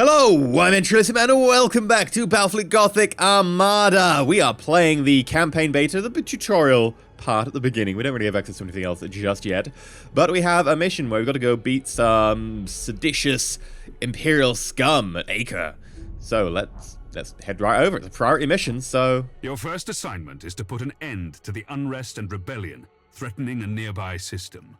Hello, I'm EnterElysium and welcome back to Battlefleet Gothic Armada. We are playing the campaign beta, the tutorial part at the beginning. We don't really have access to anything else just yet. But we have a mission where we've got to go beat some seditious Imperial scum at Acre. So let's head right over. It's a priority mission, so... Your first assignment is to put an end to the unrest and rebellion threatening a nearby system.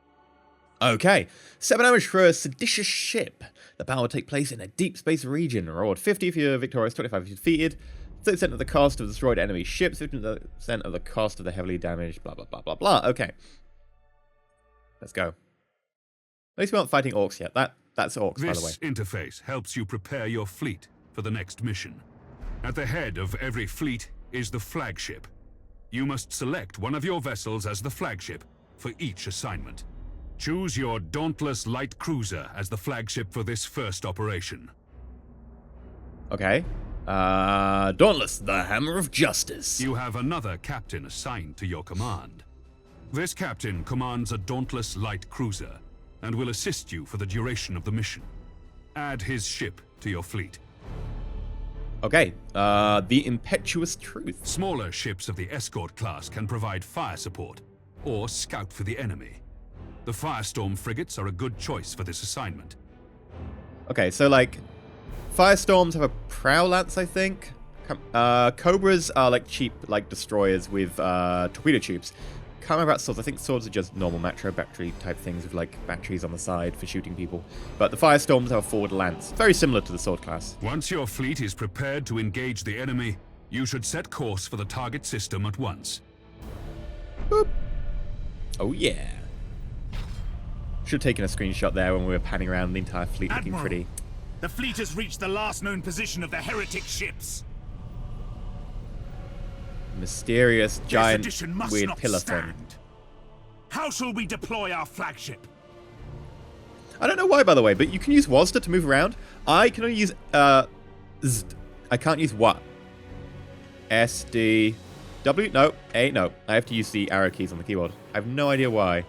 Okay, 7 damage for a seditious ship. The battle will take place in a deep space region. Reward 50 if you're victorious, 25 if you're defeated, 30% of the cost of destroyed enemy ships, 50% of the cost of the heavily damaged, blah, blah, blah, blah, blah. Okay. Let's go. At least we aren't fighting orcs yet. That's orcs, by the way. This interface helps you prepare your fleet for the next mission. At the head of every fleet is the flagship. You must select one of your vessels as the flagship for each assignment. Choose your Dauntless light cruiser as the flagship for this first operation. Okay. Dauntless, the Hammer of Justice. You have another captain assigned to your command. This captain commands a Dauntless light cruiser and will assist you for the duration of the mission. Add his ship to your fleet. Okay, the Impetuous Truth. Smaller ships of the escort class can provide fire support or scout for the enemy. The Firestorm frigates are a good choice for this assignment. Okay, so like, Firestorms have a prow lance, I think. Cobras are like cheap, like destroyers with torpedo tubes. Can't remember about swords. I think swords are just normal macro battery type things with like batteries on the side for shooting people. But the Firestorms have a forward lance, very similar to the sword class. Once your fleet is prepared to engage the enemy, you should set course for the target system at once. Boop. Oh yeah. Should have taken a screenshot there when we were panning around the entire fleet. Admiral, looking pretty. The fleet has reached the last known position of the heretic ships. Mysterious, giant, weird pillar stand. thing. How shall we deploy our flagship? I don't know why, by the way, but you can use WASD to move around. I can only use ZD. I can't use what? S, D, W? No, A, no. I have to use the arrow keys on the keyboard. I have no idea why.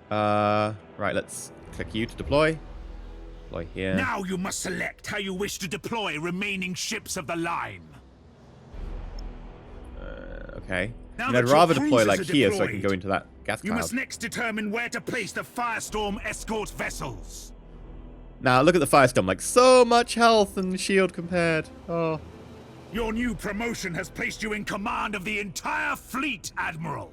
Right, let's click U to deploy. Deploy here. Now you must select how you wish to deploy remaining ships of the line. Okay. Now And I'd that your rather deploy cruisers like are here so I deployed, can go into that gas You cloud. must next determine where to place the Firestorm escort vessels. Now look at the Firestorm, like so much health and shield compared. Oh. Your new promotion has placed you in command of the entire fleet, Admiral.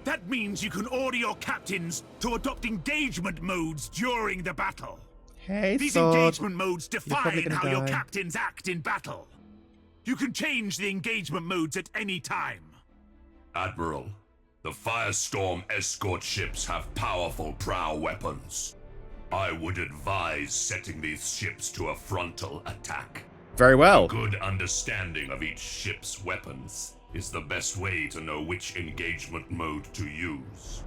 That means you can order your captains to adopt engagement modes during the battle. Hey, These sword. engagement modes probably define gonna how your die. captains act in battle. You can change the engagement modes at any time. Admiral, the Firestorm escort ships have powerful prow weapons. I would advise setting these ships to a frontal attack. Very well. Good understanding of each ship's weapons is the best way to know which engagement mode to use.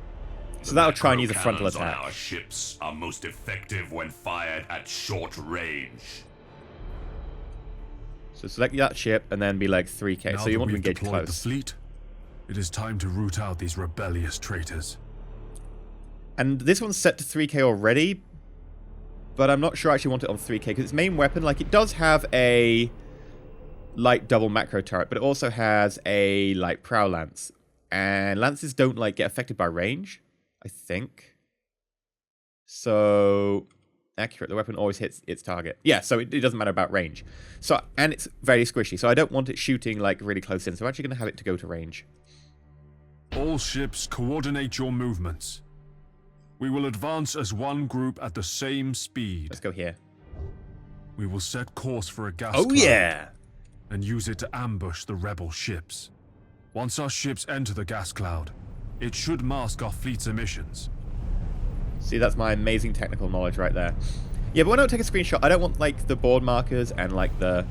So that'll try and use a frontal Macro cannons attack. on our ships are most effective when fired at short range. So select that ship and then be like 3k. So you want to engage deployed close. the fleet, it is time to root out these rebellious traitors. And this one's set to 3k already, but I'm not sure I actually want it on 3k because its main weapon, like it does have a light double macro turret, but it also has a light prow lance. And lances don't like get affected by range, I think. So accurate, the weapon always hits its target. Yeah, so it doesn't matter about range. So and it's very squishy, so I don't want it shooting like really close in. So I'm actually going to have it to go to range. All ships coordinate your movements. We will advance as one group at the same speed. Let's go here. We will set course for a gas Oh cloud yeah! and use it to ambush the rebel ships. Once our ships enter the gas cloud, it should mask our fleet's emissions. See, that's my amazing technical knowledge right there. Yeah, but when I take a screenshot, I don't want like the board markers and like the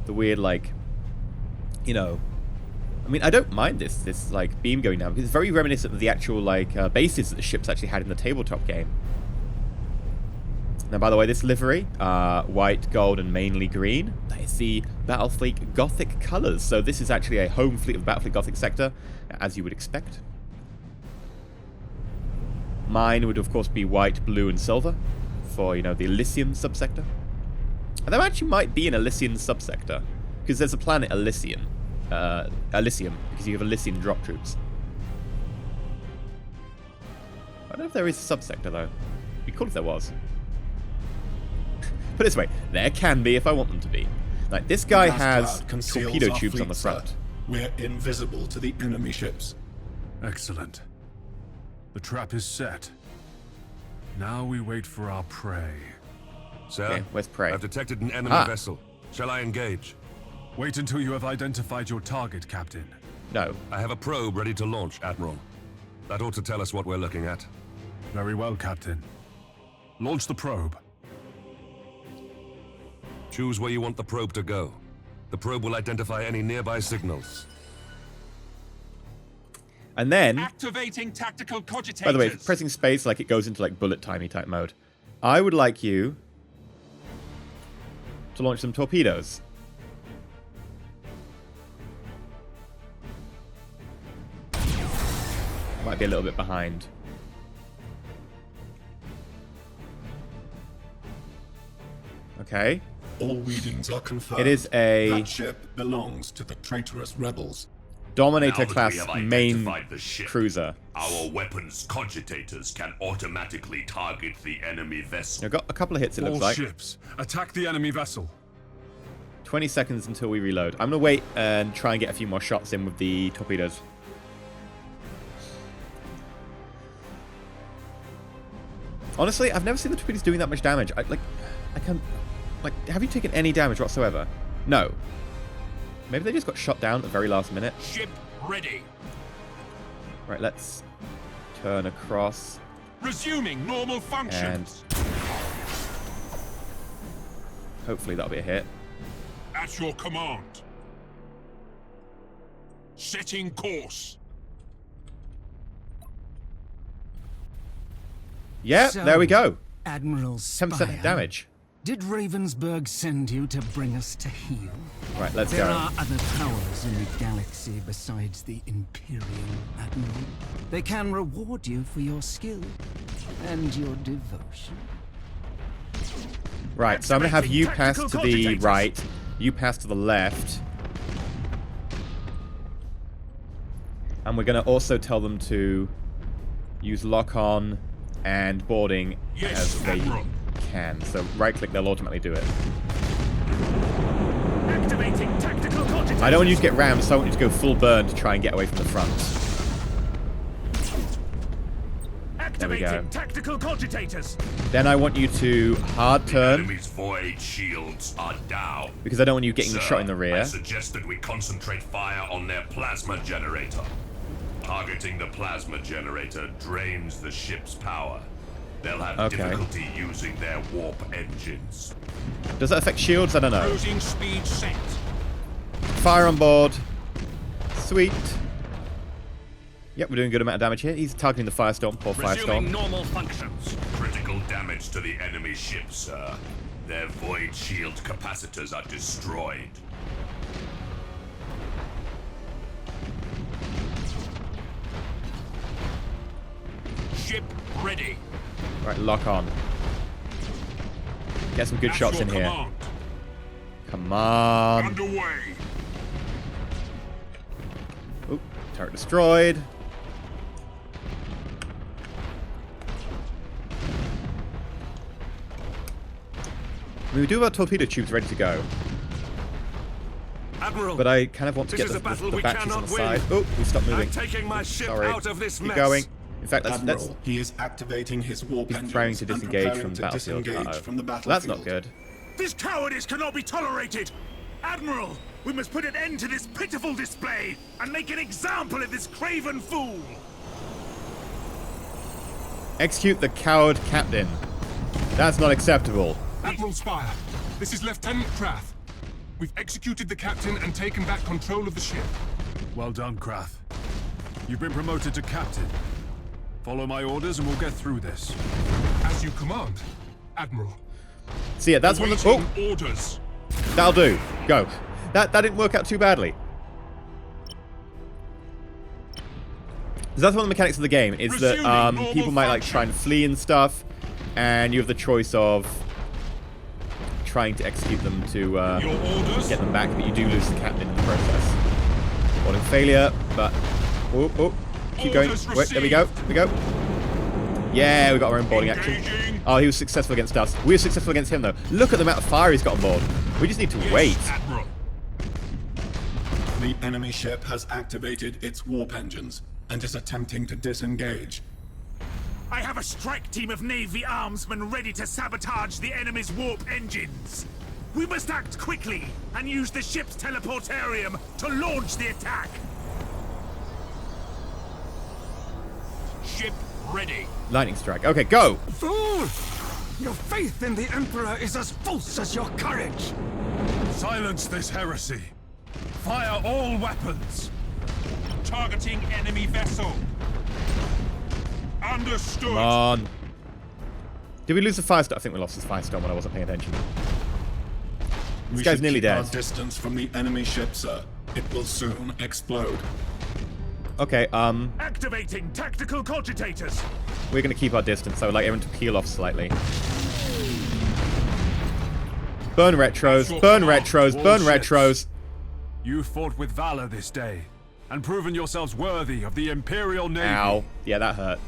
weird like, you know, I mean, I don't mind this like beam going down because it's very reminiscent of the actual like bases that the ships actually had in the tabletop game. Now, by the way, this livery, white, gold, and mainly green, that is the Battlefleet Gothic colors. So this is actually a home fleet of the Battlefleet Gothic sector, as you would expect. Mine would, of course, be white, blue, and silver for, you know, the Elysium subsector. There actually might be an Elysian subsector, because there's a planet Elysium, because you have Elysian drop troops. I don't know if there is a subsector though. It'd be cool if there was. Put it this way, there can be if I want them to be. Like, this guy has torpedo tubes on the front. We're invisible to the enemy ships. Excellent. The trap is set. Now we wait for our prey. Sir, Okay, where's prey? I've detected an enemy vessel. Shall I engage? Wait until you have identified your target, Captain. No. I have a probe ready to launch, Admiral. That ought to tell us what we're looking at. Very well, Captain. Launch the probe. Choose where you want the probe to go. The probe will identify any nearby signals. And then, Activating tactical cogitators. by the way, pressing space, like, it goes into like bullet timey type mode. I would like you to launch some torpedoes. Might be a little bit behind. Okay. All readings are confirmed. It is a That ship belongs to the traitorous rebels. Dominator Now that class we have main identified the ship, cruiser. our weapons cogitators can automatically target the enemy vessel. I've got a couple of hits, it looks All like. ships, attack the enemy vessel. 20 seconds until we reload. I'm going to wait and try and get a few more shots in with the torpedoes. Honestly, I've never seen the torpedoes doing that much damage. Have you taken any damage whatsoever? No. Maybe they just got shot down at the very last minute. Ship ready. Right, let's turn across. Resuming normal functions. Hopefully that'll be a hit. At your command. Setting course. Yeah, So, there we go. Admiral 10% Spire, damage. did Ravensburg send you to bring us to heel? Right, let's There go. are other powers in the galaxy besides the Imperial, Admiral. They can reward you for your skill and your devotion. Right, so I'm going to have you pass to Tactical the cogitators. right, you pass to the left. And we're going to also tell them to use lock-on and boarding Yes, as they Admiral. can. So right-click, they'll ultimately do it. Activating tactical cogitators. I don't want you to get rammed, so I want you to go full burn to try and get away from the front. There we go. Activating tactical cogitators. Then I want you to hard The turn, enemy's void shields are down. because I don't want you getting Sir, shot in the I rear. suggest that we concentrate fire on their plasma generator. Targeting the plasma generator drains the ship's power. They'll have Okay. difficulty using their warp engines. Does that affect shields? I don't know. Cruising speed set. Fire on board. Sweet. Yep, we're doing a good amount of damage here. He's targeting the Firestorm. Poor Resuming Firestorm. normal functions. Critical damage to the enemy ship, sir. Their void shield capacitors are destroyed. Ship ready. Right, lock on. Get some good At shots your in here. command. Come on. Underway. Oop, turret destroyed. I mean, we do have our torpedo tubes ready to go, Admiral, but I kind of want to This get is a the battle we batteries on cannot the side. win. Oh, we stopped moving. I'm taking my ship Sorry. out of this Keep mess. going. In fact, let's Admiral, he is activating his warp he's engines trying to and disengage preparing from the to battlefield. disengage Uh-oh. from the That's battlefield. not good. This cowardice cannot be tolerated! Admiral, we must put an end to this pitiful display and make an example of this craven fool! Execute the coward captain. That's not acceptable. Admiral Spire, this is Lieutenant Krath. We've executed the captain and taken back control of the ship. Well done, Krath. You've been promoted to captain. Follow my orders and we'll get through this. As you command, Admiral. See, yeah, that's one of the... Awaiting Oh, orders. that'll do. Go. That didn't work out too badly. 'Cause that's one of the mechanics of the game, is that Resuming normal people might like try and flee and stuff, and you have the choice of trying to execute them to Your orders? get them back, but you do lose the captain in the process. Boarding failure, but keep going. Wait, there we go. There we go. Yeah, we got our own boarding action. Oh, he was successful against us. We were successful against him, though. Look at the amount of fire he's got on board. We just need to wait. Admiral. The enemy ship has activated its warp engines and is attempting to disengage. I have a strike team of Navy armsmen ready to sabotage the enemy's warp engines. We must act quickly and use the ship's teleportarium to launch the attack. Ship ready. Lightning strike. Okay, go. Fool! Your faith in the Emperor is as false as your courage. Silence this heresy. Fire all weapons. Targeting enemy vessel. Understood. Come on. Did we lose the firestorm? I think we lost the firestorm when I wasn't paying attention. This guy's nearly dead. Our distance from the enemy ship, sir. It will soon explode. Okay, Activating tactical cogitators. we're gonna keep our distance. I would like everyone to peel off slightly. Burn retros, burn retros, burn retros. You fought with valor this day, and proven yourselves worthy of the Imperial Navy. Ow. Yeah, that hurt.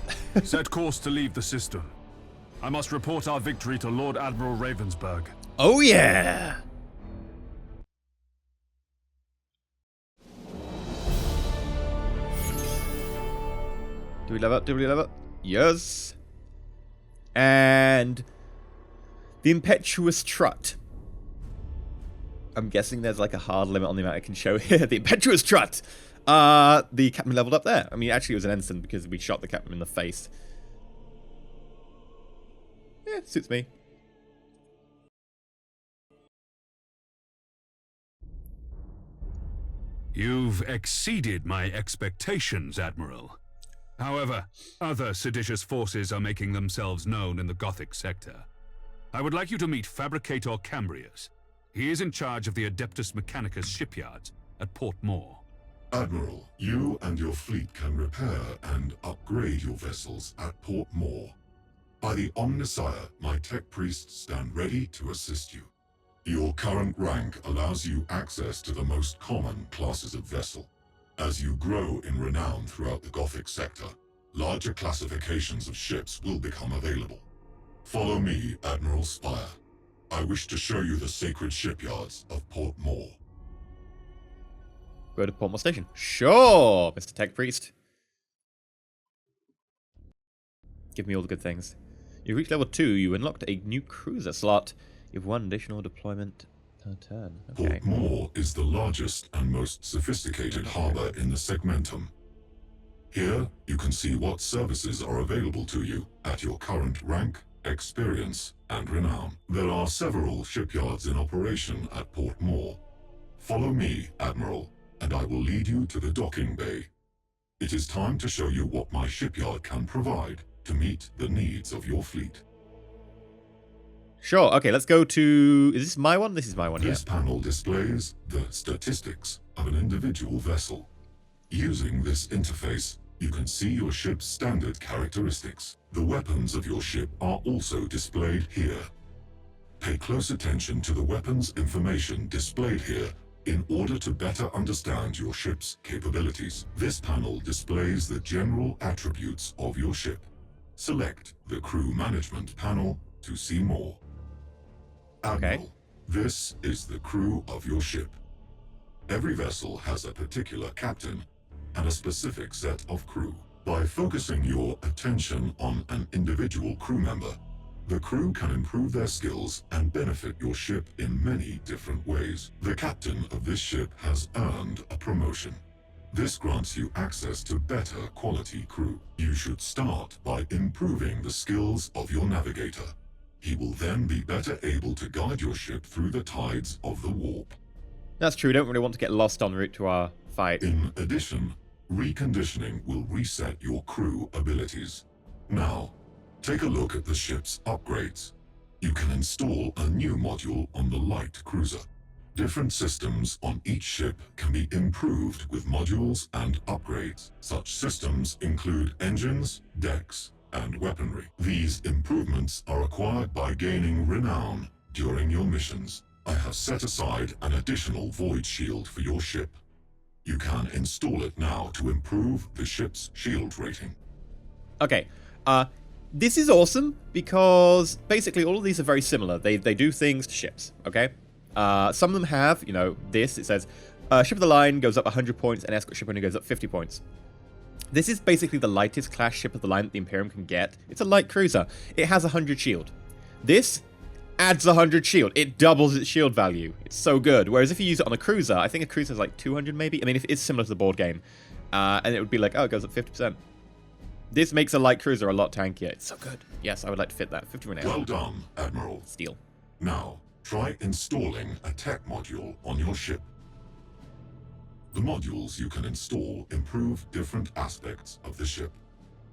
Set course to leave the system. I must report our victory to Lord Admiral Ravensburg. Oh yeah! Do we level up? Do we level up? Yes. And the Impetuous Trut. I'm guessing there's like a hard limit on the amount I can show here. The Impetuous Trut! The captain leveled up there. I mean, actually it was an ensign because we shot the captain in the face. Yeah, suits me. You've exceeded my expectations, Admiral. However, other seditious forces are making themselves known in the Gothic sector. I would like you to meet Fabricator Cambrius. He is in charge of the Adeptus Mechanicus shipyards at Port Moore. Admiral, you and your fleet can repair and upgrade your vessels at Port Moore. By the Omnissiah, my tech priests stand ready to assist you. Your current rank allows you access to the most common classes of vessel. As you grow in renown throughout the Gothic sector, larger classifications of ships will become available. Follow me, Admiral Spire. I wish to show you the sacred shipyards of Port Moore. Go to Port Moore Station. Sure, Mr. Tech Priest. Give me all the good things. You reached level 2, you unlocked a new cruiser slot. You have 1 additional deployment per turn. Okay. Port Moore is the largest and most sophisticated harbor in the Segmentum. Here, you can see what services are available to you at your current rank, experience, and renown. There are several shipyards in operation at Port Moore. Follow me, Admiral, and I will lead you to the docking bay. It is time to show you what my shipyard can provide to meet the needs of your fleet. Sure, okay, let's go to... Is this my one? This is my one, This panel displays the statistics of an individual vessel. Using this interface, you can see your ship's standard characteristics. The weapons of your ship are also displayed here. Pay close attention to the weapons information displayed here in order to better understand your ship's capabilities. This panel displays the general attributes of your ship. Select the Crew Management panel to see more. Admiral, this is the crew of your ship. Every vessel has a particular captain and a specific set of crew. By focusing your attention on an individual crew member, the crew can improve their skills and benefit your ship in many different ways. The captain of this ship has earned a promotion. This grants you access to better quality crew. You should start by improving the skills of your navigator. He will then be better able to guide your ship through the tides of the warp. That's true, we don't really want to get lost en route to our fight. In addition, reconditioning will reset your crew abilities. Now, take a look at the ship's upgrades. You can install a new module on the light cruiser. Different systems on each ship can be improved with modules and upgrades. Such systems include engines, decks, and weaponry. These improvements are acquired by gaining renown During your missions, I have set aside an additional void shield for your ship. You can install it now to improve the ship's shield rating. Okay, this is awesome because basically all of these are very similar. They do things to ships, okay? Some of them have, you know, this. It says, ship of the line goes up 100 points and escort ship only goes up 50 points. This is basically the lightest class ship of the line that the Imperium can get. It's a light cruiser. It has 100 shield. This adds 100 shield. It doubles its shield value. It's so good. Whereas if you use it on a cruiser, I think a cruiser is like 200 maybe. I mean, if it's similar to the board game. And it would be like, oh, it goes up 50%. This makes a light cruiser a lot tankier. It's so good. Yes, I would like to fit that. 50 renown. Well done, Admiral. Steel. Now, try installing a tech module on your ship. The modules you can install improve different aspects of the ship.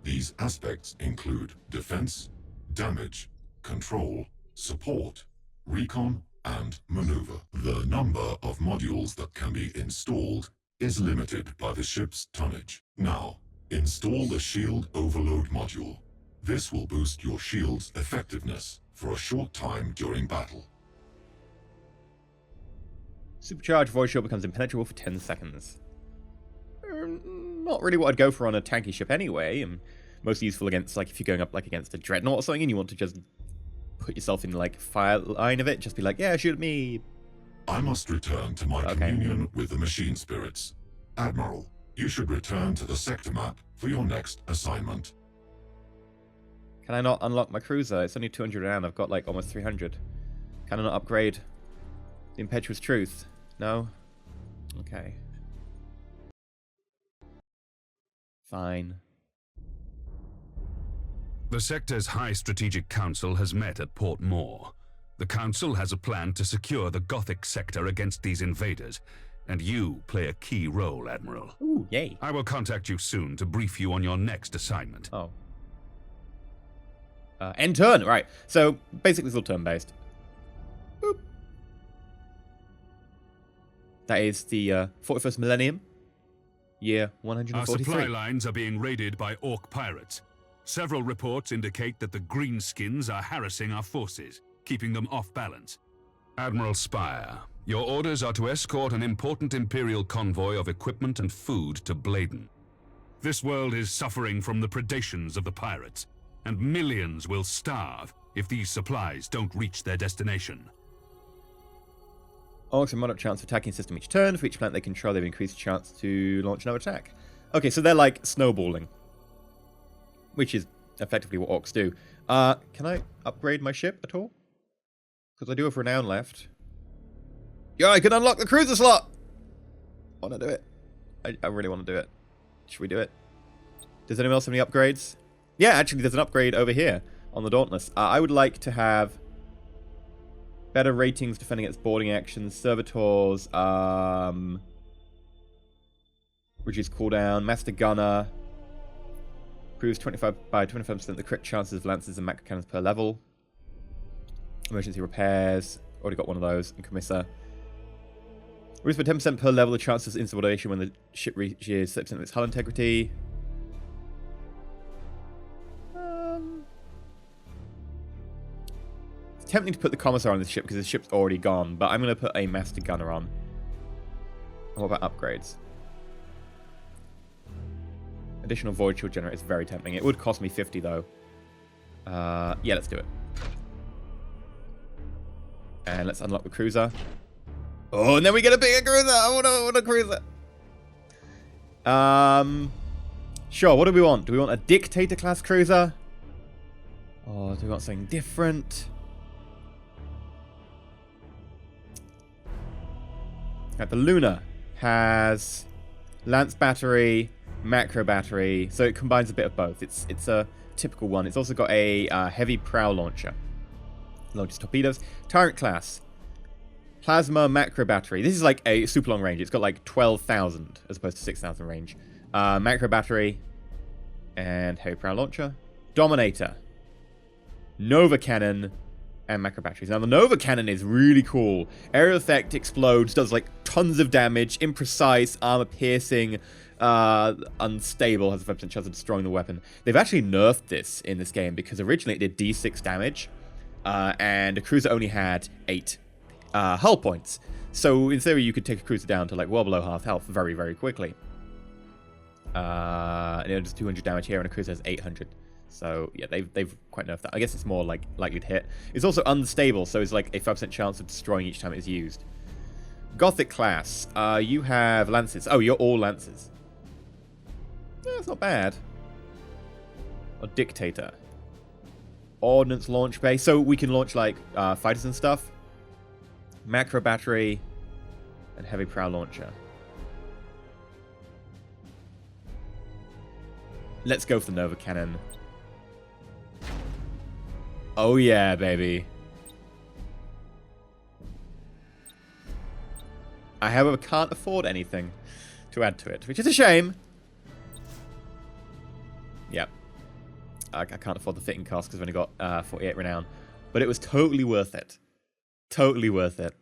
These aspects include defense, damage, control, support, recon, and maneuver. The number of modules that can be installed is limited by the ship's tonnage. Now, install the Shield Overload module. This will boost your shield's effectiveness for a short time during battle. Supercharged void shield becomes impenetrable for 10 seconds. Not really what I'd go for on a tanky ship anyway. Mostly useful against, like, if you're going up like against a dreadnought or something and you want to just put yourself in, like, fire line of it. Just be like, yeah, shoot at me. I must return to my communion with the machine spirits. Admiral, you should return to the sector map for your next assignment. Can I not unlock my cruiser? It's only 200 around. I've got, like, almost 300. Can I not upgrade the Impetuous Truth? No? Okay. Fine. The sector's High Strategic Council has met at Port Moore. The Council has a plan to secure the Gothic sector against these invaders, and you play a key role, Admiral. Ooh, yay. I will contact you soon to brief you on your next assignment. Oh. End turn, right. So, basically it's all turn-based. Boop. That is the 41st millennium, year 143. Our supply lines are being raided by Orc pirates. Several reports indicate that the Greenskins are harassing our forces, keeping them off balance. Admiral Spire, your orders are to escort an important Imperial convoy of equipment and food to Bladen. This world is suffering from the predations of the pirates, and millions will starve if these supplies don't reach their destination. Orcs have moderate chance of attacking system each turn. For each planet they control, they have increased chance to launch another attack. Okay, so they're like snowballing, which is effectively what orcs do. Can I upgrade my ship at all? Because I do have renown left. Yeah, I can unlock the cruiser slot! I want to do it. I really want to do it. Should we do it? Does anyone else have any upgrades? Yeah, actually there's an upgrade over here on the Dauntless. I would like to have better ratings defending against boarding actions, servitors, reduce cooldown, master gunner, improves 25% the crit chances of lances and macro cannons per level. Emergency repairs, already got one of those, and commissar. Reduce by 10% per level the chances of insubordination when the ship reaches 6% of its hull integrity. It's tempting to put the commissar on this ship because the ship's already gone, but I'm going to put a master gunner on. And what about upgrades? Additional void shield generator is very tempting. It would cost me 50 though. Yeah, let's do it. And let's unlock the cruiser. Oh, and then we get a bigger cruiser. I want a cruiser. Sure. What do we want? Do we want a dictator class cruiser? Or do we want something different? Right, the Luna has lance battery, macro battery, so it combines a bit of both. It's a typical one. It's also got a heavy prow launcher. Launches torpedoes. Tyrant class. Plasma macro battery. This is like a super long range. It's got like 12,000 as opposed to 6,000 range. Macro battery. And heavy prow launcher. Dominator. Nova cannon. And macro batteries. Now the Nova cannon is really cool. Aerial effect explodes. Does like tons of damage. Imprecise. Armor piercing. Unstable. Has a 5% chance of destroying the weapon. They've actually nerfed this in this game because originally it did D6 damage. and a cruiser only had 8 hull points. So in theory, you could take a cruiser down to like well below half health very, very quickly. And it does 200 damage here, and a cruiser has 800. So yeah, they've quite nerfed that. I guess it's more like likely to hit. It's also unstable, so it's like a 5% chance of destroying each time it's used. Gothic class. You have lances. Oh, you're all lances. Yeah, that's not bad. Or dictator. Ordnance launch bay. So we can launch like fighters and stuff. Macro battery and heavy prow launcher. Let's go for the Nova Cannon. Oh yeah, baby. I, however, can't afford anything to add to it, which is a shame. Yep. I can't afford the fitting cost because I've only got 48 renown. But it was totally worth it. Totally worth it.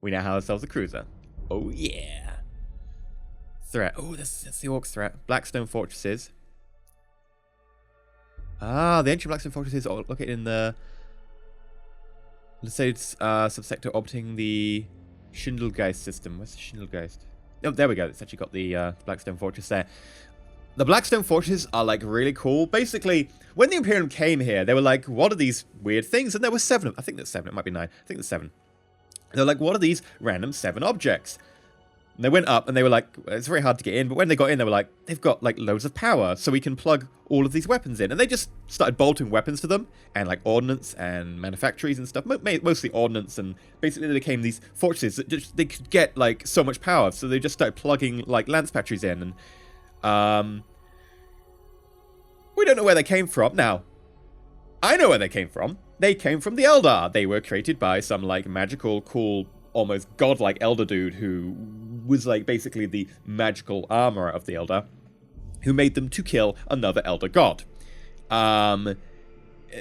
We now have ourselves a cruiser. Oh yeah. Threat. Oh, that's the Orcs threat. Blackstone fortresses. Ah, the ancient Blackstone fortresses are located in the... Let's say it's subsector orbiting the Schindelgeist system. Where's the Schindelgeist? Oh, there we go. It's actually got the Blackstone fortress there. The Blackstone fortresses are like really cool. Basically, when the Imperium came here, they were like, what are these weird things? And there were 7 of them. I think there's 7. It might be 9. I think there's 7. They're like, what are these random 7 objects? And they went up and they were like, it's very hard to get in. But when they got in, they were like, they've got like loads of power. So we can plug all of these weapons in. And they just started bolting weapons to them. And like ordnance and manufactories and stuff. Mostly ordnance. And basically they became these fortresses that just, they could get like so much power. So they just started plugging like lance batteries in. And we don't know where they came from. Now, I know where they came from. They came from the Eldar. They were created by some like magical, cool, almost godlike Elder dude who was like basically the magical armor of the Eldar, who made them to kill another Elder god. I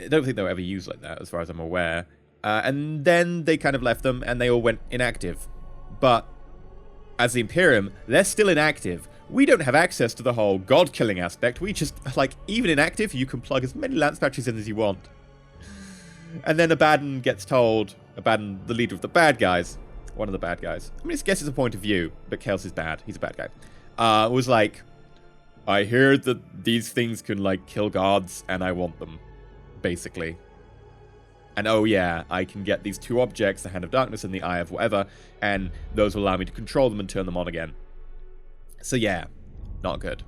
don't think they were ever used like that, as far as I'm aware. And then they kind of left them, and they all went inactive. But as the Imperium, they're still inactive. We don't have access to the whole god-killing aspect. We just, like, even inactive, you can plug as many lance batteries in as you want. And then Abaddon gets told, Abaddon, the leader of the bad guys, one of the bad guys, I mean, I guess it's a point of view, but Chaos is bad. He's a bad guy. Was like, I hear that these things can, like, kill gods, and I want them, basically. And oh yeah, I can get these 2 objects, the Hand of Darkness and the Eye of whatever, and those will allow me to control them and turn them on again. So yeah, not good.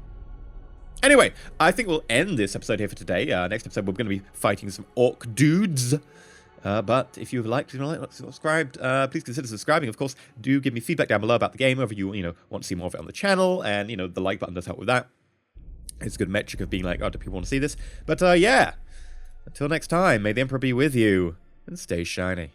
Anyway, I think we'll end this episode here for today. Next episode, we're going to be fighting some orc dudes. But if you've liked and not subscribed, please consider subscribing. Of course, do give me feedback down below about the game, whether you want to see more of it on the channel. And, the like button does help with that. It's a good metric of being like, oh, do people want to see this? But yeah, until next time, may the Emperor be with you, and stay shiny.